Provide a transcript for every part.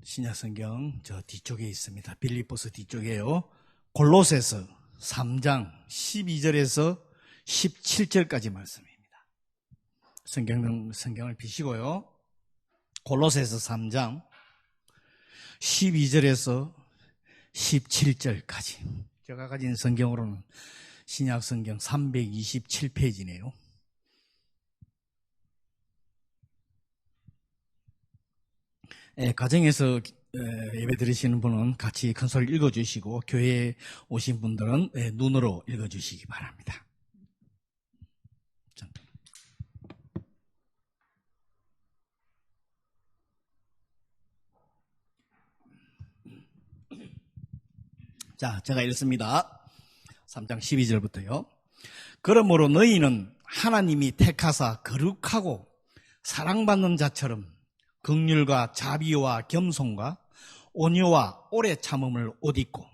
신약 성경 저 뒤쪽에 있습니다. 빌립보서 뒤쪽에요. 골로새서 3장 12절에서 17절까지 말씀입니다. 성경을 비시고요. 골로새서 3장 12절에서 17절까지. 제가 가진 성경으로는 신약 성경 327페이지네요. 가정에서 예배 드리시는 분은 같이 큰 소리 읽어주시고, 교회에 오신 분들은 눈으로 읽어주시기 바랍니다. 자, 제가 읽습니다. 3장 12절부터요. 그러므로 너희는 하나님이 택하사 거룩하고 사랑받는 자처럼 긍휼과 자비와 겸손과 온유와 오래 참음을 옷 입고,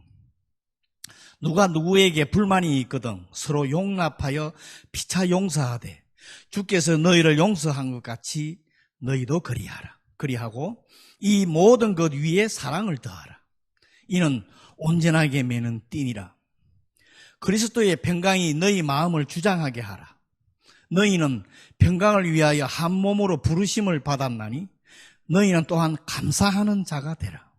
누가 누구에게 불만이 있거든 서로 용납하여 피차 용서하되 주께서 너희를 용서한 것 같이 너희도 그리하고 이 모든 것 위에 사랑을 더하라. 이는 온전하게 매는 띠니라. 그리스도의 평강이 너희 마음을 주장하게 하라. 너희는 평강을 위하여 한 몸으로 부르심을 받았나니 너희는 또한 감사하는 자가 되라.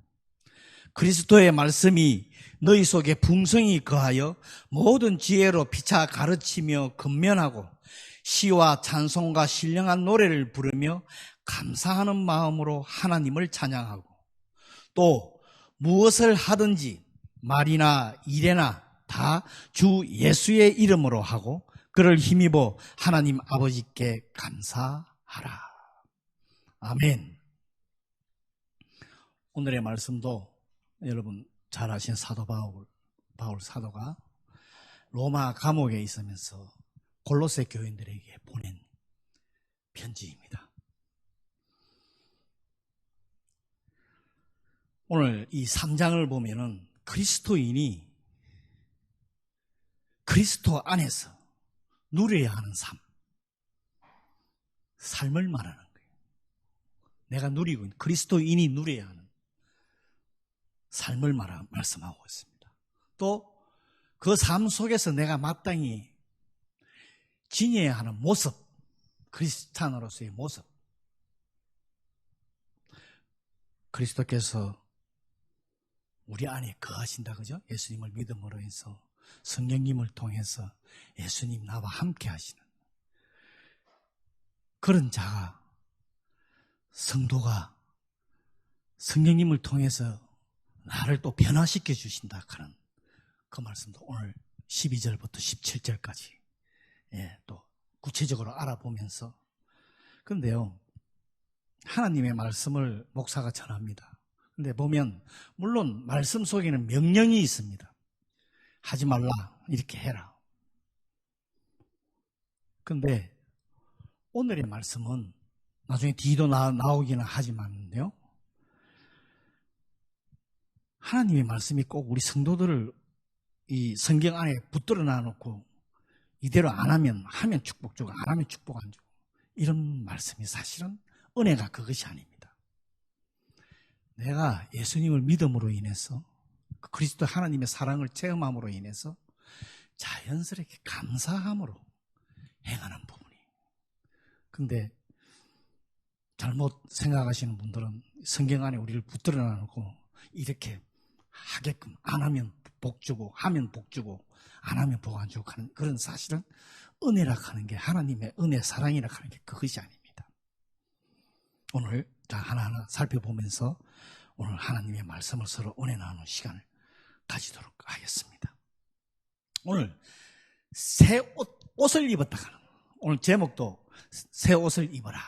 그리스도의 말씀이 너희 속에 풍성히 거하여 모든 지혜로 피차 가르치며 근면하고 시와 찬송과 신령한 노래를 부르며 감사하는 마음으로 하나님을 찬양하고, 또 무엇을 하든지 말이나 일에나 다 주 예수의 이름으로 하고 그를 힘입어 하나님 아버지께 감사하라. 아멘. 오늘의 말씀도 여러분 잘 아신 사도 바울 사도가 로마 감옥에 있으면서 골로새 교인들에게 보낸 편지입니다. 오늘 이 3장을 보면은 그리스도인이 그리스도 안에서 누려야 하는 삶을 말하는 거예요. 내가 누리고 있는, 그리스도인이 누려야 하는 삶을 말씀하고 있습니다. 또 그 삶 속에서 내가 마땅히 지녀야 하는 모습, 크리스찬으로서의 모습. 그리스도께서 우리 안에 거하신다, 그죠? 예수님을 믿음으로 해서, 성령님을 통해서 예수님 나와 함께 하시는 그런 자가, 성도가 성령님을 통해서 나를 또 변화시켜 주신다 하는 그 말씀도 오늘 12절부터 17절까지 또 구체적으로 알아보면서, 그런데요, 하나님의 말씀을 목사가 전합니다. 근데 보면 물론 말씀 속에는 명령이 있습니다. 하지 말라, 이렇게 해라. 근데 오늘의 말씀은 나중에 뒤도 나오기는 하지만요, 하나님의 말씀이 꼭 우리 성도들을 이 성경 안에 붙들어 놔놓고 이대로 안 하면 축복 주고 안 하면 축복 안 주고, 이런 말씀이 사실은 은혜가 그것이 아닙니다. 내가 예수님을 믿음으로 인해서, 그리스도 하나님의 사랑을 체험함으로 인해서 자연스럽게 감사함으로 행하는 부분이에요. 근데 잘못 생각하시는 분들은 성경 안에 우리를 붙들어 놔놓고 이렇게 하게끔, 안 하면 복 주고 하면 복 주고 안 하면 복 안 주고 하는, 그런 사실은 은혜라 하는 게, 하나님의 은혜 사랑이라 하는 게 그것이 아닙니다. 오늘 자 하나하나 살펴보면서 오늘 하나님의 말씀을 서로 은혜 나누는 시간을 가지도록 하겠습니다. 오늘 새 옷을 입었다 하는, 오늘 제목도 새 옷을 입어라.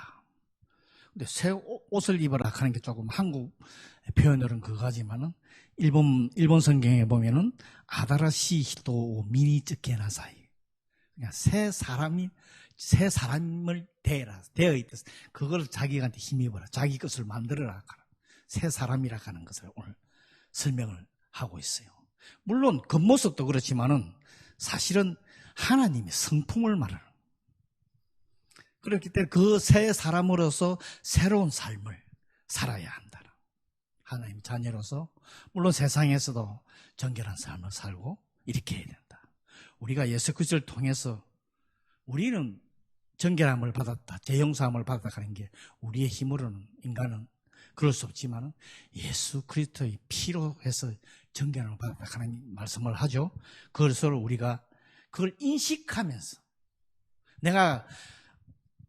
근데 새 옷을 입어라 하는 게 조금 한국 표현으로는 그거지만은 일본 성경에 보면은 아다라시 히토 미니 츠케나사이, 그러니까 새 사람을 되어 있다. 그걸 자기한테 힘입어라, 자기 것을 만들어라, 새 사람이라 하는 것을 오늘 설명을 하고 있어요. 물론 겉모습도 그렇지만은 사실은 하나님의 성품을 말하는, 그렇기 때문에 그 새 사람으로서 새로운 삶을 살아야 한다 하나님 자녀로서 물론 세상에서도 정결한 삶을 살고 이렇게 해야 된다. 우리가 예수 그리스도를 통해서 우리는 정결함을 받았다, 재용서함을 받았다 하는 게 우리의 힘으로는 인간은 그럴 수 없지만 예수 그리스도의 피로 해서 정결함을 받았다 하는 말씀을 하죠. 그것을 우리가 그걸 인식하면서 내가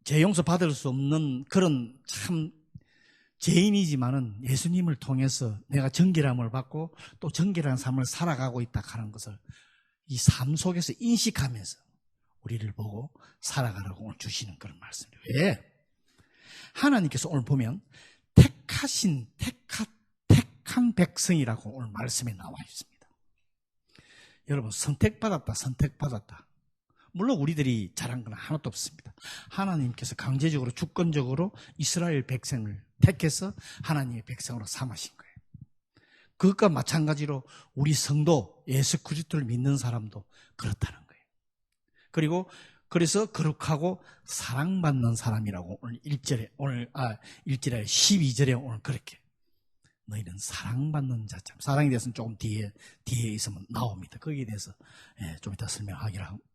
재용서 받을 수 없는 그런 참 죄인이지만은 예수님을 통해서 내가 정결함을 받고 또 정결한 삶을 살아가고 있다 하는 것을 이 삶 속에서 인식하면서 우리를 보고 살아가라고 오늘 주시는 그런 말씀이에요. 왜? 하나님께서 오늘 보면 택한 백성이라고 오늘 말씀에 나와 있습니다. 여러분, 선택받았다. 물론 우리들이 잘한 건 하나도 없습니다. 하나님께서 강제적으로 주권적으로 이스라엘 백성을 택해서 하나님의 백성으로 삼으신 거예요. 그것과 마찬가지로 우리 성도 예수 그리스도를 믿는 사람도 그렇다는 거예요. 그리고 그래서 거룩하고 사랑받는 사람이라고 오늘 1절에 12절에 오늘 그렇게 너희는 사랑받는 자참. 사랑에 대해서는 조금 뒤에 있으면 나옵니다. 거기에 대해서 좀 이따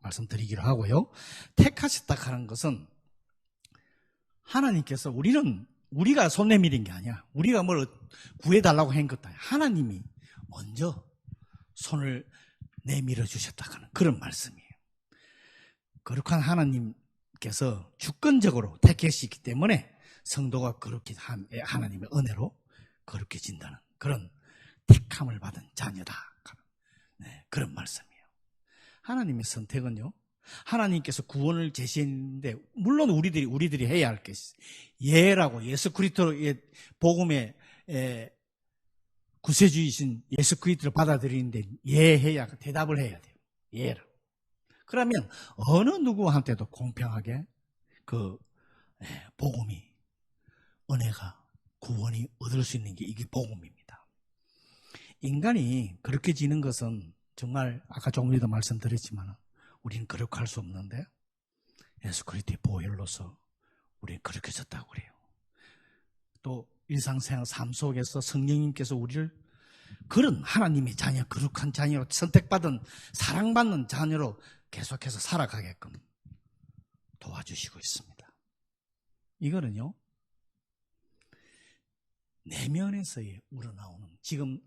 말씀드리기로 하고요. 택하셨다 하는 것은 하나님께서 우리가 손 내밀은 게 아니야. 우리가 뭘 구해달라고 한 것도 아니야. 하나님이 먼저 손을 내밀어 주셨다 하는 그런 말씀이에요. 거룩한 하나님께서 주권적으로 택하시기 때문에 성도가 그렇게 하나님의 은혜로 거룩해진다는 그런 택함을 받은 자녀다. 네, 그런 말씀이에요. 하나님의 선택은요, 하나님께서 구원을 제시했는데, 물론 우리들이 해야 할 것이 예라고 예수 그리스도의 복음의 구세주이신 예수 그리스도를 받아들이는데 예해야 대답을 해야 돼요. 예라고. 그러면 어느 누구한테도 공평하게 그 복음이 은혜가 구원이 얻을 수 있는 게 이게 복음입니다. 인간이 그렇게 지는 것은 정말 아까 조금 전에도 말씀드렸지만 우리는 그렇게 할 수 없는데 예수 그리스도의 보혈로서 우리는 그렇게 졌다고 그래요. 또 일상생활 삶 속에서 성령님께서 우리를 그런 하나님의 자녀, 거룩한 자녀로 선택받은 사랑받는 자녀로 계속해서 살아가게끔 도와주시고 있습니다. 이거는요, 내면에서의 우러나오는, 지금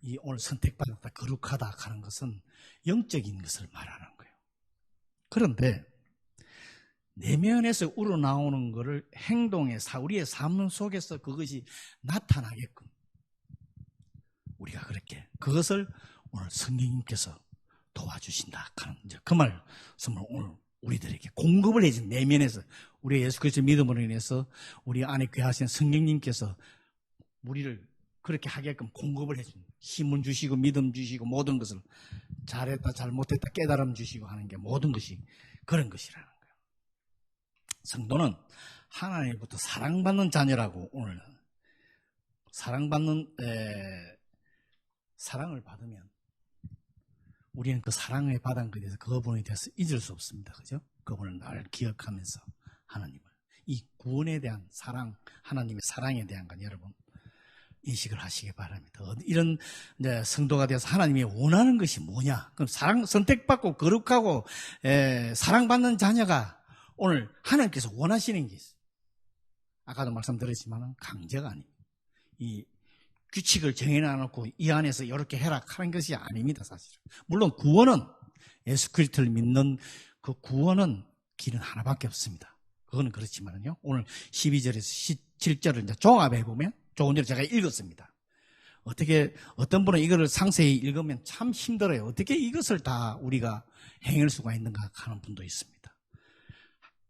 이 오늘 선택받았다, 거룩하다 하는 것은 영적인 것을 말하는 거예요. 그런데 내면에서 우러나오는 것을 행동에, 우리의 삶 속에서 그것이 나타나게끔 우리가 그렇게 그것을 오늘 성령님께서 도와주신다 하는 그 말씀을 오늘 우리들에게 공급을 해준, 내면에서 우리 예수 그리스도 믿음으로 인해서 우리 안에 귀하신 성령님께서 우리를 그렇게 하게끔 공급을 해준, 힘을 주시고 믿음 주시고 모든 것을 잘했다 잘못했다 깨달음 주시고 하는 게 모든 것이 그런 것이라는 거예요. 성도는 하나님부터 사랑받는 자녀라고 오늘 사랑을 받으면 우리는 그 사랑을 받은 것에 대해서 그분에 대해서 잊을 수 없습니다. 그죠? 그분을 늘 기억하면서 하나님을, 이 구원에 대한 사랑, 하나님의 사랑에 대한 건 여러분 인식을 하시기 바랍니다. 이런 이제 성도가 되어서 하나님이 원하는 것이 뭐냐? 그럼 선택받고 거룩하고 사랑받는 자녀가 오늘 하나님께서 원하시는 게 있어요. 아까도 말씀드렸지만 강제가 아닙니다. 이 규칙을 정해놔놓고 이 안에서 이렇게 해라 하는 것이 아닙니다, 사실은. 물론 구원은 예수 그리스도를 믿는 그 구원은 길은 하나밖에 없습니다. 그거는 그렇지만요. 오늘 12절에서 17절을 이제 종합해 보면 조금 전에 제가 읽었습니다. 어떤 분은 이거를 상세히 읽으면 참 힘들어요. 어떻게 이것을 다 우리가 행할 수가 있는가 하는 분도 있습니다.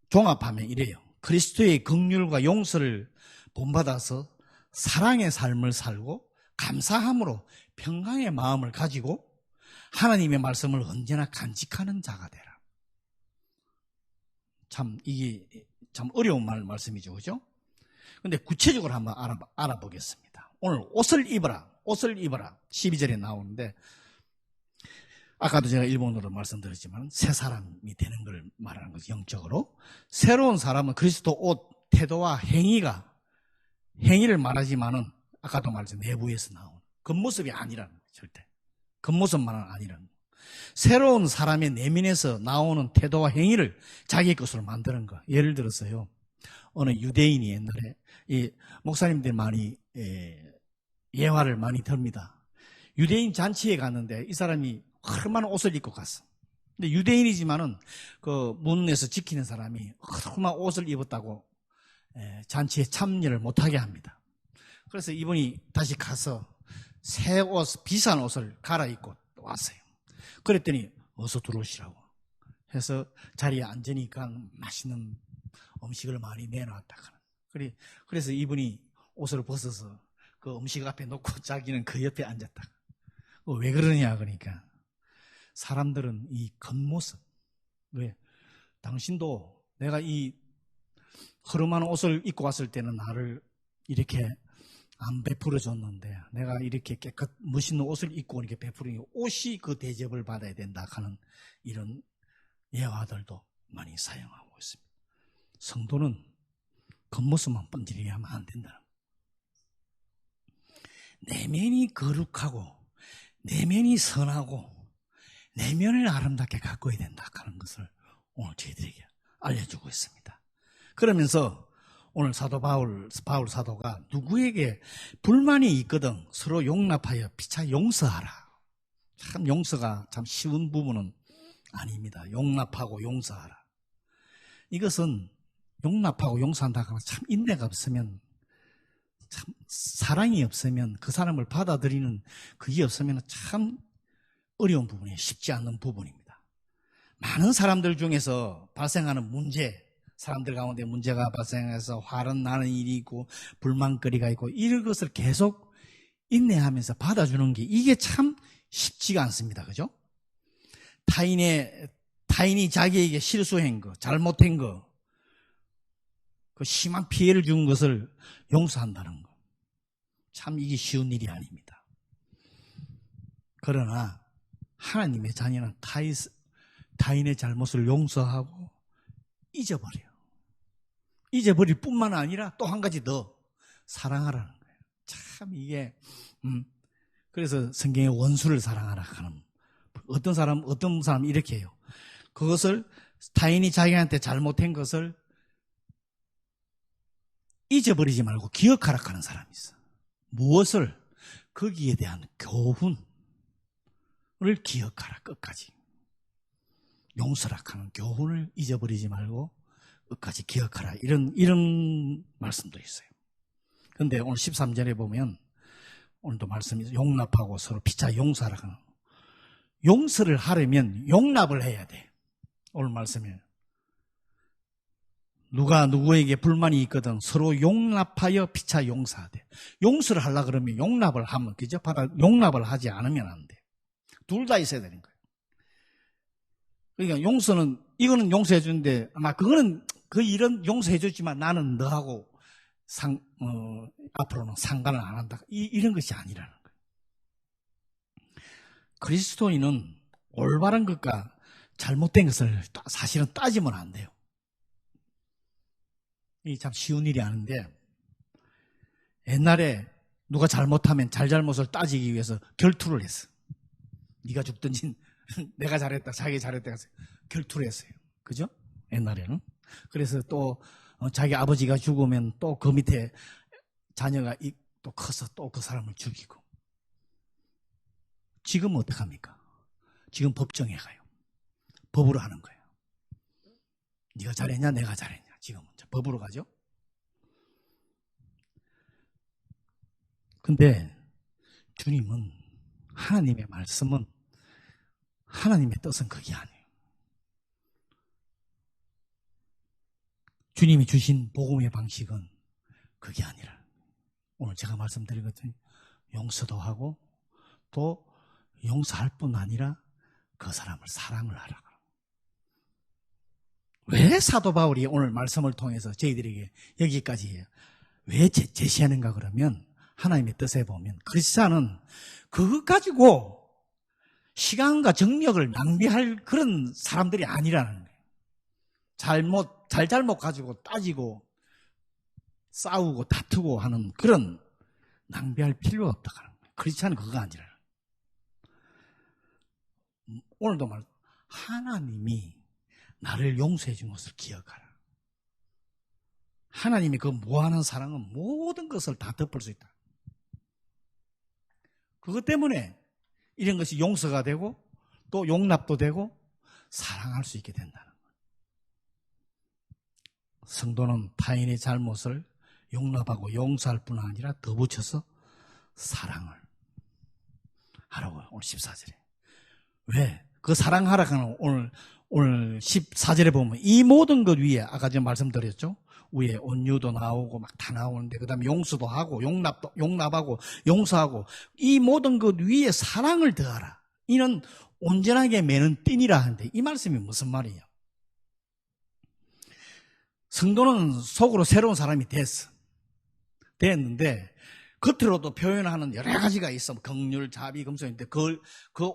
종합하면 이래요. 그리스도의 긍휼과 용서를 본받아서 사랑의 삶을 살고 감사함으로 평강의 마음을 가지고 하나님의 말씀을 언제나 간직하는 자가 되라. 참 이게 참 어려운 말씀이죠, 그죠? 근데 구체적으로 한번 알아보겠습니다. 오늘 옷을 입어라 12절에 나오는데, 아까도 제가 일본어로 말씀드렸지만 새 사람이 되는 걸 말하는 거죠. 영적으로 새로운 사람은 그리스도 옷, 태도와 행위를 말하지만은 아까도 말했죠. 내부에서 나오는. 겉모습이 아니라는 거예요. 절대. 겉모습만은 아니라는 거예요. 새로운 사람의 내면에서 나오는 태도와 행위를 자기 것으로 만드는 거. 예를 들어서요. 어느 유대인이 옛날에 이 목사님들 많이 예화를 많이 듭니다. 유대인 잔치에 갔는데 이 사람이 허름한 옷을 입고 갔어. 근데 유대인이지만은 그 문에서 지키는 사람이 허름한 옷을 입었다고 잔치에 참여를 못하게 합니다. 그래서 이분이 다시 가서 새 옷, 비싼 옷을 갈아입고 왔어요. 그랬더니 어서 들어오시라고 해서 자리에 앉으니까 맛있는 음식을 많이 내놨다. 그래서 이분이 옷을 벗어서 그 음식 앞에 놓고 자기는 그 옆에 앉았다. 왜 그러냐 그러니까 사람들은 이 겉모습, 왜 당신도 내가 이 허름한 옷을 입고 왔을 때는 나를 이렇게 안 베풀어 줬는데 내가 이렇게 깨끗 멋있는 옷을 입고 이렇게 베풀으니 옷이 그 대접을 받아야 된다 하는 이런 예화들도 많이 사용하고 있습니다. 성도는 겉모습만 번지르게 하면 안 된다는 거예요. 내면이 거룩하고 내면이 선하고 내면을 아름답게 가꿔야 된다 하는 것을 오늘 저희들에게 알려주고 있습니다. 그러면서 오늘 사도 바울 사도가 누구에게 불만이 있거든 서로 용납하여 피차 용서하라. 참 용서가 참 쉬운 부분은 아닙니다. 용납하고 용서하라. 이것은 용납하고 용서한다 하면 참 인내가 없으면, 참 사랑이 없으면, 그 사람을 받아들이는 그게 없으면 참 어려운 부분이에요. 쉽지 않는 부분입니다. 많은 사람들 중에서 발생하는 문제, 사람들 가운데 문제가 발생해서 화는 나는 일이 있고 불만거리가 있고 이런 것을 계속 인내하면서 받아주는 게 이게 참 쉽지가 않습니다. 그죠? 타인이 자기에게 실수한 거, 잘못한 거, 그 심한 피해를 준 것을 용서한다는 거. 참 이게 쉬운 일이 아닙니다. 그러나 하나님의 자녀는 타인의 잘못을 용서하고 잊어버려요. 잊어버릴 뿐만 아니라 또 한 가지 더 사랑하라는 거예요. 참 이게 그래서 성경에 원수를 사랑하라 하는, 어떤 사람 이렇게 해요. 그것을 타인이 자기한테 잘못한 것을 잊어버리지 말고 기억하라 하는 사람이 있어. 무엇을? 거기에 대한 교훈을 기억하라. 끝까지 용서라 하는 교훈을 잊어버리지 말고 끝까지 기억하라. 이런 말씀도 있어요. 그런데 오늘 13절에 보면 오늘도 말씀이 용납하고 서로 피차 용서하라 하는, 용서를 하려면 용납을 해야 돼. 오늘 말씀에 누가 누구에게 불만이 있거든 서로 용납하여 피차 용서하되, 용서를 하려고 그러면 용납을 하면, 그죠? 용납을 하지 않으면 안 돼. 둘 다 있어야 되는 거예요. 그러니까 용서는, 이거는 용서해 주는데 아마 그거는 그 일은 용서해 줬지만 나는 너하고 앞으로는 상관을 안 한다. 이런 것이 아니라는 거예요. 그리스도인은 올바른 것과 잘못된 것을 사실은 따지면 안 돼요. 이게 참 쉬운 일이 아닌데, 옛날에 누가 잘못하면 잘잘못을 따지기 위해서 결투를 했어. 네가 죽든지 내가 잘했다, 자기 잘했다 해서 결투를 했어요. 그죠? 옛날에는. 그래서 또 자기 아버지가 죽으면 또 그 밑에 자녀가 또 커서 또 그 사람을 죽이고. 지금은 어떡합니까? 지금 법정에 가요. 법으로 하는 거예요. 네가 잘했냐, 내가 잘했냐. 지금은 법으로 가죠. 근데 주님은, 하나님의 말씀은, 하나님의 뜻은 그게 아니에요. 주님이 주신 복음의 방식은 그게 아니라, 오늘 제가 말씀드린 것처럼 용서도 하고 또 용서할 뿐 아니라 그 사람을 사랑을 하라. 왜 사도 바울이 오늘 말씀을 통해서 저희들에게 여기까지 왜 제시하는가 그러면, 하나님의 뜻에 보면 크리스찬은 그것 가지고 시간과 정력을 낭비할 그런 사람들이 아니라는 거예요. 잘못 가지고 따지고 싸우고 다투고 하는 그런 낭비할 필요가 없다 하는 거예요. 크리스찬은 그거 아니라. 오늘도 말 하나님이 나를 용서해 준 것을 기억하라. 하나님이 그 무한한 사랑은 모든 것을 다 덮을 수 있다. 그것 때문에 이런 것이 용서가 되고 또 용납도 되고 사랑할 수 있게 된다는 거예요. 성도는 타인의 잘못을 용납하고 용서할 뿐 아니라 더 붙여서 사랑을 하라고요. 오늘 14절에. 왜? 그 사랑하라 하는 오늘 14절에 보면 이 모든 것 위에 아까 전에 말씀드렸죠. 위에 온유도 나오고 막 다 나오는데 그 다음에 용서도 하고 용납하고 용서하고 이 모든 것 위에 사랑을 더하라. 이는 온전하게 매는 띠니라 하는데 이 말씀이 무슨 말이에요? 성도는 속으로 새로운 사람이 됐는데 겉으로도 표현하는 여러 가지가 있어. 긍휼, 자비, 금속인데 그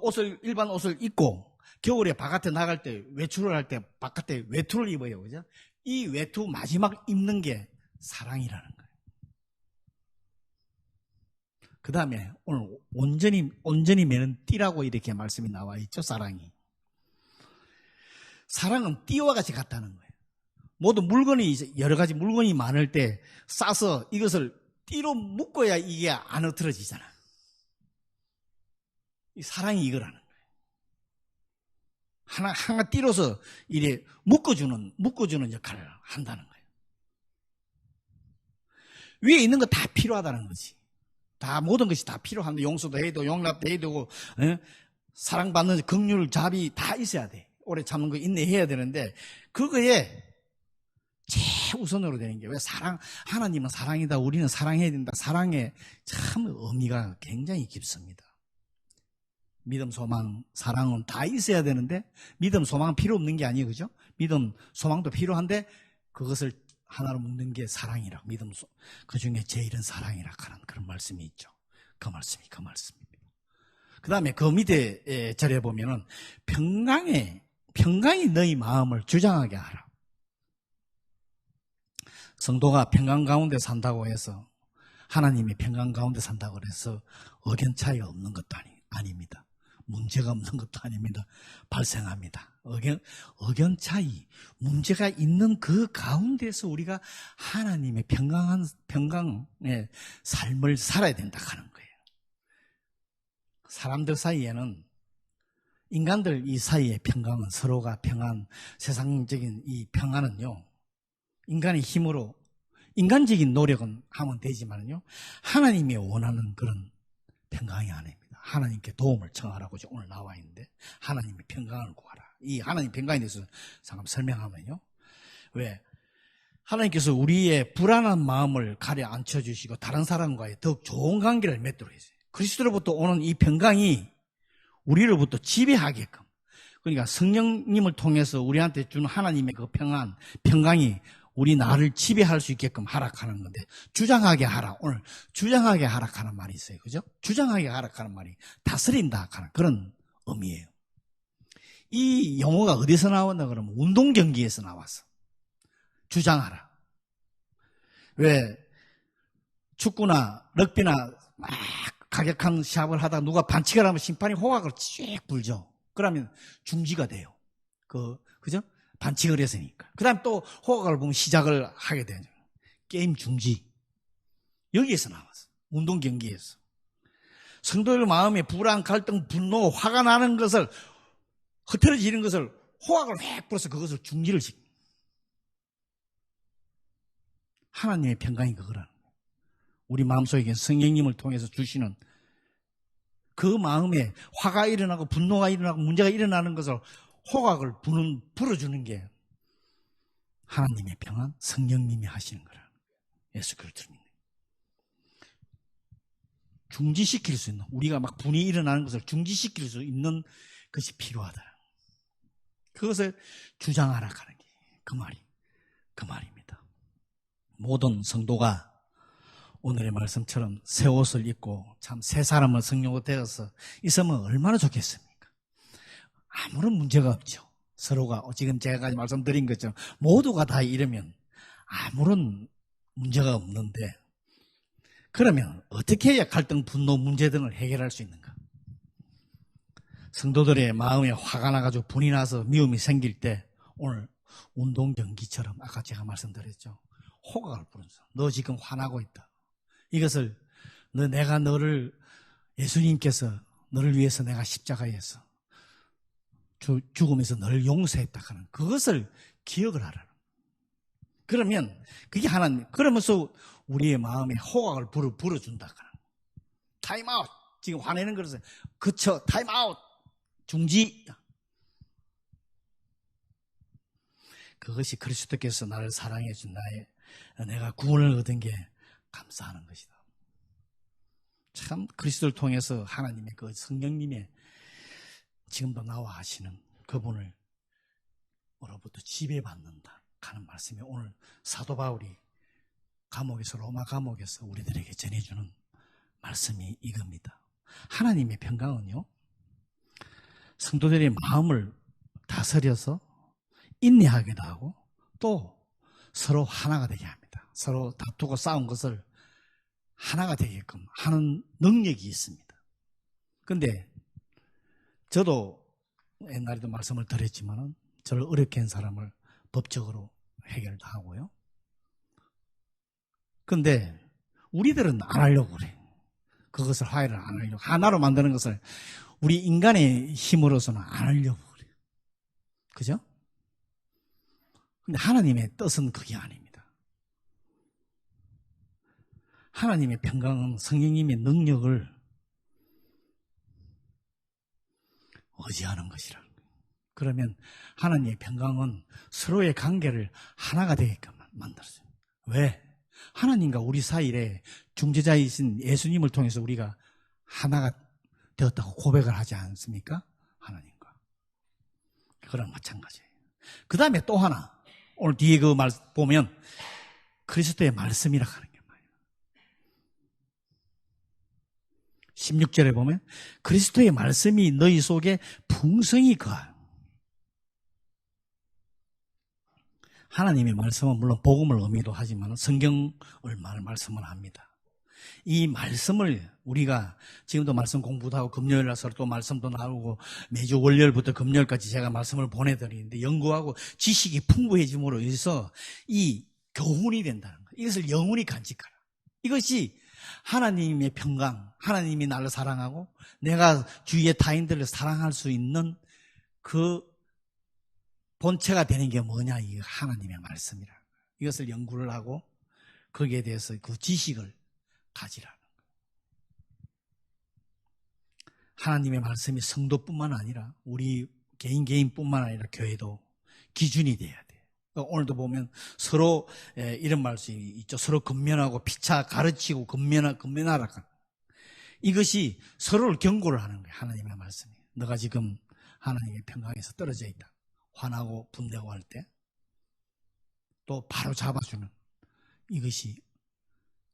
옷을 일반 옷을 입고 겨울에 바깥에 나갈 때 외출을 할 때 바깥에 외투를 입어요. 그죠? 이 외투 마지막 입는 게 사랑이라는 거예요. 그 다음에 오늘 온전히 매는 띠라고 이렇게 말씀이 나와 있죠. 사랑이. 사랑은 띠와 같이 같다는 거예요. 모든 물건이 여러 가지 물건이 많을 때 싸서 이것을 띠로 묶어야 이게 안 흐트러지잖아. 이 사랑이 이거라는 거예요. 하나 띠로서 이래 묶어주는 역할을 한다는 거예요. 위에 있는 거 다 필요하다는 거지. 다 모든 것이 다 필요한데 용서도 해야 되고 용납도 해야 되고 사랑받는 긍휼, 자비 다 있어야 돼. 오래 참는 거 인내해야 되는데 그거에 최우선으로 되는 게 왜 하나님은 사랑이다. 우리는 사랑해야 된다. 사랑의 참 의미가 굉장히 깊습니다. 믿음, 소망, 사랑은 다 있어야 되는데 믿음, 소망은 필요 없는 게 아니에요. 그죠? 믿음, 소망도 필요한데 그것을 하나로 묶는 게 사랑이라. 믿음, 그 중에 제일은 사랑이라 하는 그런 말씀이 있죠. 그 말씀입니다. 그 다음에 그 밑에 절에 보면은 평강이 너희 마음을 주장하게 하라. 성도가 평강 가운데 산다고 해서 하나님이 평강 가운데 산다고 해서 의견 차이가 없는 것도 아닙니다. 문제가 없는 것도 아닙니다. 발생합니다. 의견 차이, 문제가 있는 그 가운데서 우리가 하나님의 평강의 삶을 살아야 된다 하는 거예요. 사람들 사이에는 인간들 이 사이의 평강은 서로가 평안, 세상적인 이 평안은요, 인간의 힘으로 인간적인 노력은 하면 되지만요, 하나님이 원하는 그런 평강이 아닙니다. 하나님께 도움을 청하라고 오늘 나와 있는데 하나님의 평강을 구하라. 이 하나님 평강에 대해서 잠깐 설명하면요. 왜? 하나님께서 우리의 불안한 마음을 가려앉혀 주시고 다른 사람과의 더욱 좋은 관계를 맺도록 했어요. 그리스도로부터 오는 이 평강이 우리로부터 지배하게끔, 그러니까 성령님을 통해서 우리한테 준 하나님의 그 평강이 우리 나를 지배할 수 있게끔 하락하는 건데, 주장하게 하라. 오늘 주장하게 하락하는 말이 있어요. 그죠? 주장하게 하락하는 말이 다스린다 하는 그런 의미예요. 이 용어가 어디서 나왔나 그러면 운동 경기에서 나왔어. 주장하라. 왜 축구나 럭비나 막 가격한 시합을 하다가 누가 반칙을 하면 심판이 호각을 쭉 불죠. 그러면 중지가 돼요. 그죠? 반칙을 했으니까. 그 다음에 또 호각을 보면 시작을 하게 되죠. 게임 중지. 여기에서 나왔어. 운동 경기에서. 성도들 마음에 불안, 갈등, 분노, 화가 나는 것을, 흐트러지는 것을 호각을 획 불어서 그것을 중지를 시켜. 하나님의 평강이 그거라는 거예요. 우리 마음속에 성령님을 통해서 주시는 그 마음에 화가 일어나고 분노가 일어나고 문제가 일어나는 것을 호각을 불어주는 게 하나님의 평안, 성령님이 하시는 거라는 거예요. 예수 그리스도님. 중지시킬 수 있는, 우리가 막 분이 일어나는 것을 중지시킬 수 있는 것이 필요하다. 그것을 주장하라 하는 게 그 말입니다. 모든 성도가 오늘의 말씀처럼 새 옷을 입고 참 새 사람을 성령으로 되어서 있으면 얼마나 좋겠습니까? 아무런 문제가 없죠. 서로가 지금 제가 말씀드린 것처럼 모두가 다 이러면 아무런 문제가 없는데, 그러면 어떻게 해야 갈등, 분노, 문제 등을 해결할 수 있는가? 성도들의 마음에 화가 나가지고 분이 나서 미움이 생길 때 오늘 운동경기처럼 아까 제가 말씀드렸죠. 호각을 부른다. 너 지금 화나고 있다. 이것을 내가 너를 예수님께서 너를 위해서 내가 십자가에서 죽으면서 너를 용서했다 하는 그것을 기억을 하라는. 그러면 그게 하나님. 그러면서 우리의 마음에 호각을 불어준다 하는. 타임아웃. 지금 화내는 것을 그쳐. 타임아웃. 중지. 그것이 그리스도께서 나를 사랑해 준 내가 구원을 얻은 게 감사하는 것이다. 참 그리스도를 통해서 하나님의 그 성령님의 지금도 나와 하시는 그분을 으로부터 지배받는다 하는 말씀이 오늘 사도 바울이 감옥에서 로마 감옥에서 우리들에게 전해주는 말씀이 이겁니다. 하나님의 평강은요, 성도들의 마음을 다스려서 인내하게도 하고 또 서로 하나가 되게 합니다. 서로 다투고 싸운 것을 하나가 되게끔 하는 능력이 있습니다. 그런데 저도 옛날에도 말씀을 드렸지만은 저를 어렵게 한 사람을 법적으로 해결도 하고요. 그런데 우리들은 안 하려고 그래. 그것을 화해를 안 하려고. 하나로 만드는 것을 우리 인간의 힘으로서는 안 하려고 그래. 그죠? 근데 하나님의 뜻은 그게 아닙니다. 하나님의 평강은 성령님의 능력을 의지하는 것이라는 거예요. 그러면 하나님의 평강은 서로의 관계를 하나가 되게끔 만들어줘요. 왜? 하나님과 우리 사이에 중재자이신 예수님을 통해서 우리가 하나가 되었다고 고백을 하지 않습니까? 하나님과. 그거랑 마찬가지예요. 그 다음에 또 하나. 오늘 뒤에 그 말 보면 그리스도의 말씀이라 하는 게 말이에요. 16절에 보면 그리스도의 말씀이 너희 속에 풍성히 거하여. 하나님의 말씀은 물론 복음을 의미도 하지만 성경을 말씀을 합니다. 이 말씀을 우리가 지금도 말씀 공부도 하고 금요일 날서 또 말씀도 나오고 매주 월요일부터 금요일까지 제가 말씀을 보내드리는데 연구하고 지식이 풍부해짐으로 인해서 이 교훈이 된다는 거예요. 이것을 영원히 간직하라. 이것이 하나님의 평강, 하나님이 나를 사랑하고 내가 주위의 타인들을 사랑할 수 있는 그 본체가 되는 게 뭐냐? 이 하나님의 말씀이라. 이것을 연구를 하고 거기에 대해서 그 지식을 가지라는 거예요. 하나님의 말씀이 성도뿐만 아니라 우리 개인뿐만 아니라 교회도 기준이 돼야 돼요. 오늘도 보면 서로 이런 말씀이 있죠. 서로 근면하고 피차 가르치고 근면하라. 이것이 서로를 경고를 하는 거예요. 하나님의 말씀이. 너가 지금 하나님의 평강에서 떨어져 있다. 화나고 분내고 할 때 또 바로 잡아주는 이것이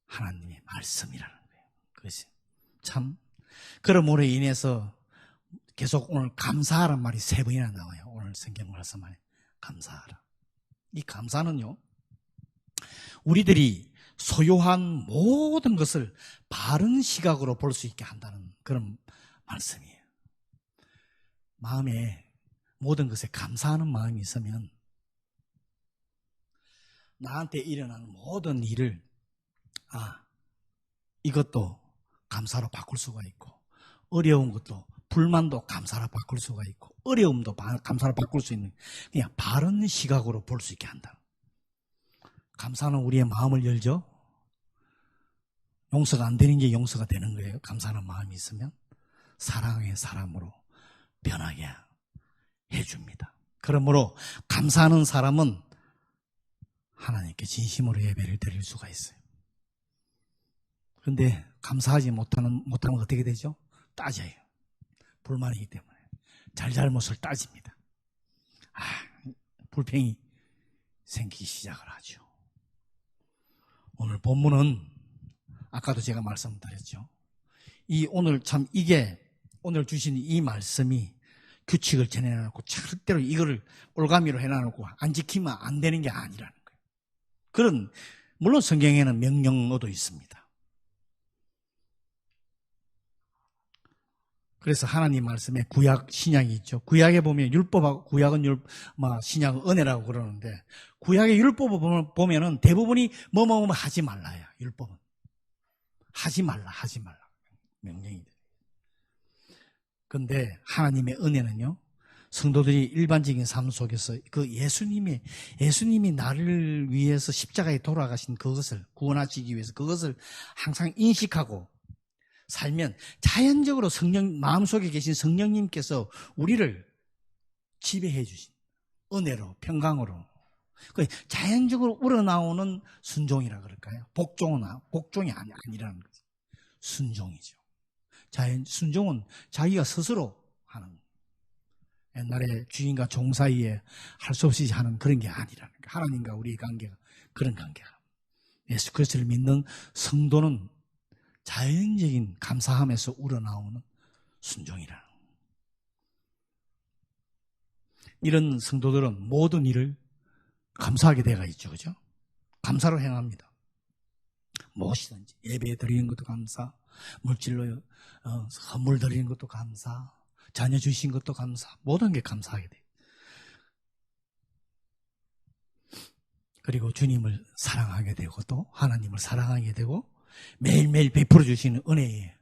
하나님의 말씀이라는 거예요. 그것이 참 그러므로 인해서 계속 오늘 감사하란 말이 3번이나 나와요. 오늘 성경 말씀에 감사하라. 이 감사는요, 우리들이 소유한 모든 것을 바른 시각으로 볼 수 있게 한다는 그런 말씀이에요. 마음에 모든 것에 감사하는 마음이 있으면 나한테 일어나는 모든 일을 이것도 감사로 바꿀 수가 있고 어려운 것도 불만도 감사로 바꿀 수가 있고 어려움도 감사로 바꿀 수 있는 그냥 바른 시각으로 볼 수 있게 한다. 감사는 우리의 마음을 열죠. 용서가 안 되는 게 용서가 되는 거예요. 감사하는 마음이 있으면 사랑의 사람으로 변하게 해줍니다. 그러므로 감사하는 사람은 하나님께 진심으로 예배를 드릴 수가 있어요. 그런데 감사하지 못하면 어떻게 되죠? 따져요. 불만이기 때문에 잘잘못을 따집니다. 불평이 생기기 시작을 하죠. 오늘 본문은 아까도 제가 말씀드렸죠. 오늘 참 오늘 주신 이 말씀이 규칙을 정해놓고 절대로 이거를 올가미로 해놔놓고 안 지키면 안 되는 게 아니라는 거예요. 물론 성경에는 명령어도 있습니다. 그래서 하나님 말씀에 구약, 신약이 있죠. 구약에 보면 율법하고 구약은 신약은 은혜라고 그러는데 구약의 율법을 보면은 대부분이 뭐뭐 하지 말라요. 율법은. 하지 말라. 명령이 돼요. 근데 하나님의 은혜는요. 성도들이 일반적인 삶 속에서 그 예수님이 나를 위해서 십자가에 돌아가신 그것을 구원하시기 위해서 그것을 항상 인식하고 살면 자연적으로 마음속에 계신 성령님께서 우리를 지배해 주신 은혜로, 평강으로 자연적으로 우러나오는 순종이라 그럴까요? 복종이 아니라는 거죠. 순종이죠. 순종은 자기가 스스로 하는 거예요. 옛날에 주인과 종 사이에 할 수 없이 하는 그런 게 아니라는 거예요. 하나님과 우리의 관계가 그런 관계가. 예수 그리스도를 믿는 성도는 자연적인 감사함에서 우러나오는 순종이라는 거예요. 이런 성도들은 모든 일을 감사하게 되어 있죠. 그죠? 감사로 행합니다. 무엇이든지 예배 드리는 것도 감사, 물질로 선물 드리는 것도 감사, 자녀 주신 것도 감사, 모든 게 감사하게 돼요. 그리고 주님을 사랑하게 되고 또 하나님을 사랑하게 되고 매일매일 베풀어 주시는 은혜에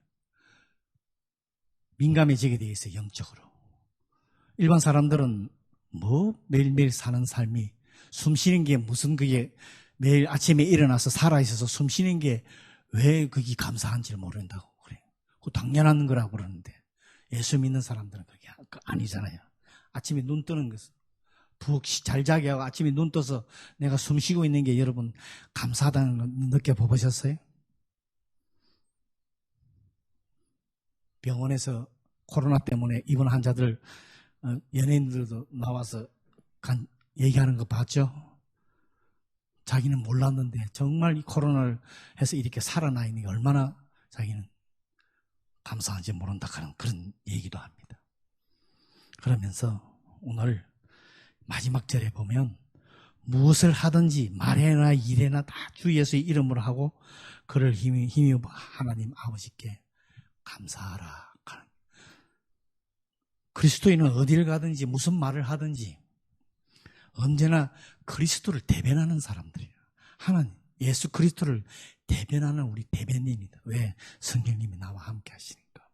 민감해지게 되어 있어요. 영적으로. 일반 사람들은 매일매일 사는 삶이 숨 쉬는 게 무슨 그게 매일 아침에 일어나서 살아있어서 숨 쉬는 게 왜 그게 감사한지를 모른다고 그래요. 그 당연한 거라고 그러는데 예수 믿는 사람들은 그게 아니잖아요. 아침에 눈 뜨는 것은 푹 잘 자게 하고 아침에 눈 떠서 내가 숨 쉬고 있는 게 여러분 감사하다는 걸 느껴보셨어요? 병원에서 코로나 때문에 입원 환자들 연예인들도 나와서 얘기하는 거 봤죠? 자기는 몰랐는데 정말 이 코로나를 해서 이렇게 살아나 있는 게 얼마나 자기는 감사한지 모른다 하는 그런 얘기도 합니다. 그러면서 오늘 마지막 절에 보면 무엇을 하든지 말해나 일해나 다 주 예수의 이름으로 하고 그를 힘입어 하나님 아버지께 감사하라. 그리스도인은 어디를 가든지 무슨 말을 하든지 언제나 그리스도를 대변하는 사람들이에요. 하나님, 예수 그리스도를 대변하는 우리 대변인입니다. 왜? 성령님이 나와 함께 하시니까.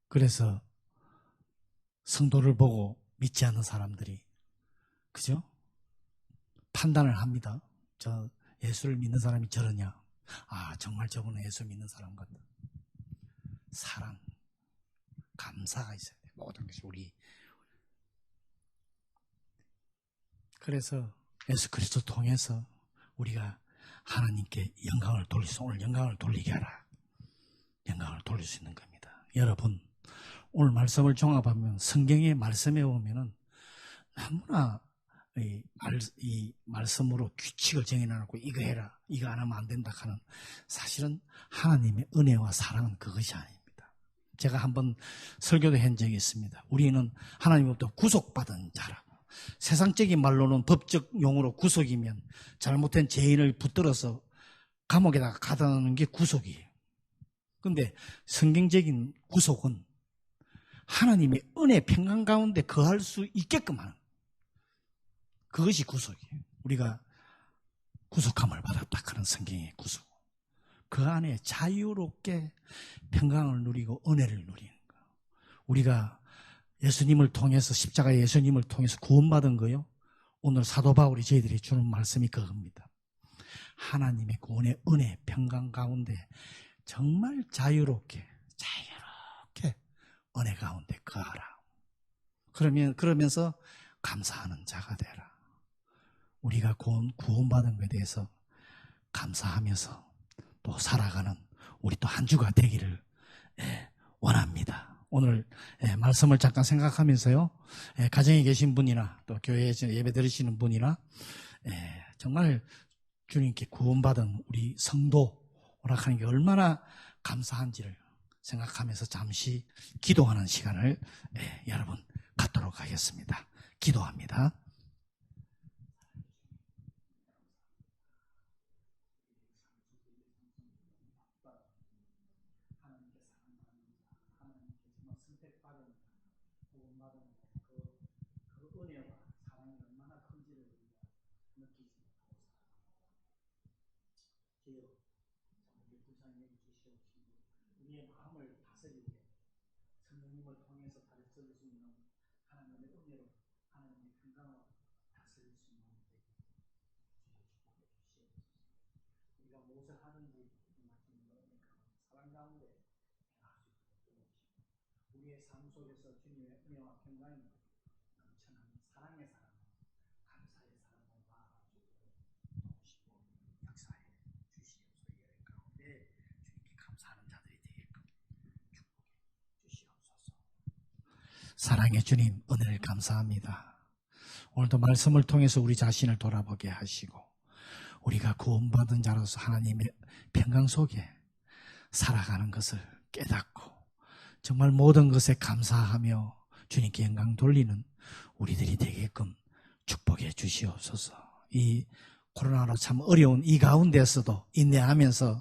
그래서 성도를 보고 믿지 않는 사람들이 그죠? 판단을 합니다. 저 예수를 믿는 사람이 저러냐? 아, 정말 저분은 예수 믿는 사람 같다. 사랑, 감사가 있어야 돼. 모든 것이 우리. 그래서 예수 그리스도 통해서 우리가 하나님께 영광을 오늘 영광을 돌리게 하라. 영광을 돌릴 수 있는 겁니다. 여러분, 오늘 말씀을 종합하면 성경의 말씀에 보면은 너무나 이 말씀으로 규칙을 정해놓고 이거 해라, 이거 안 하면 안 된다 하는 사실은 하나님의 은혜와 사랑은 그것이 아닙니다. 제가 한번 설교도 한 적이 있습니다. 우리는 하나님으로부터 구속받은 자라고. 세상적인 말로는 법적 용어로 구속이면 잘못된 죄인을 붙들어서 감옥에다가 가다 놓는 게 구속이에요. 그런데 성경적인 구속은 하나님의 은혜 평강 가운데 거할 수 있게끔 하는 그것이 구속이에요. 우리가 구속함을 받았다 하는 성경의 구속. 그 안에 자유롭게 평강을 누리고 은혜를 누리는 거예요. 우리가 예수님을 통해서 십자가의 예수님을 통해서 구원받은 거요. 오늘 사도 바울이 저희들이 주는 말씀이 그겁니다. 하나님의 구원의 은혜 평강 가운데 정말 자유롭게 은혜 가운데 거하라. 그러면서 감사하는 자가 되라. 우리가 구원받은 것에 대해서 감사하면서 또 살아가는 우리 또 한 주가 되기를 원합니다. 오늘 말씀을 잠깐 생각하면서요. 가정에 계신 분이나 또 교회에서 예배 드리시는 분이나 정말 주님께 구원받은 우리 성도 오락하는 게 얼마나 감사한지를 생각하면서 잠시 기도하는 시간을 여러분 갖도록 하겠습니다. 기도합니다. 구원받은 그 은혜와 사랑이 얼마나 큰지를 우리가 느끼지 못하고 살아요. 우리 부장님이 주시옵시고 우리의 마음을 다스리게 성령님을 통해서 다스릴 수 있는 하나님의 은혜로 하나님의 평강을 다스릴 수 있는 우리가 무엇을 하는지 사랑 가운데 행할 수 있도록 우리의 삶 속에서 주님의 은혜와 평강이 넘쳐나는 사랑의 사랑, 감사의 사랑을 받아주도록 도우시고 역사해 주시옵소서. 여행 가운데 주님께 감사하는 자들이 되게끔 축복해 주시옵소서. 사랑의 주님, 은혜를 감사합니다. 오늘도 말씀을 통해서 우리 자신을 돌아보게 하시고 우리가 구원받은 자로서 하나님의 평강 속에 살아가는 것을 깨닫고 정말 모든 것에 감사하며 주님께 영광 돌리는 우리들이 되게끔 축복해 주시옵소서. 이 코로나로 참 어려운 이 가운데서도 인내하면서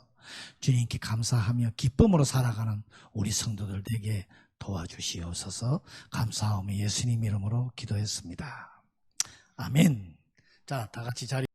주님께 감사하며 기쁨으로 살아가는 우리 성도들 되게 도와주시옵소서. 감사하며 예수님 이름으로 기도했습니다. 아멘. 자, 다 같이 자리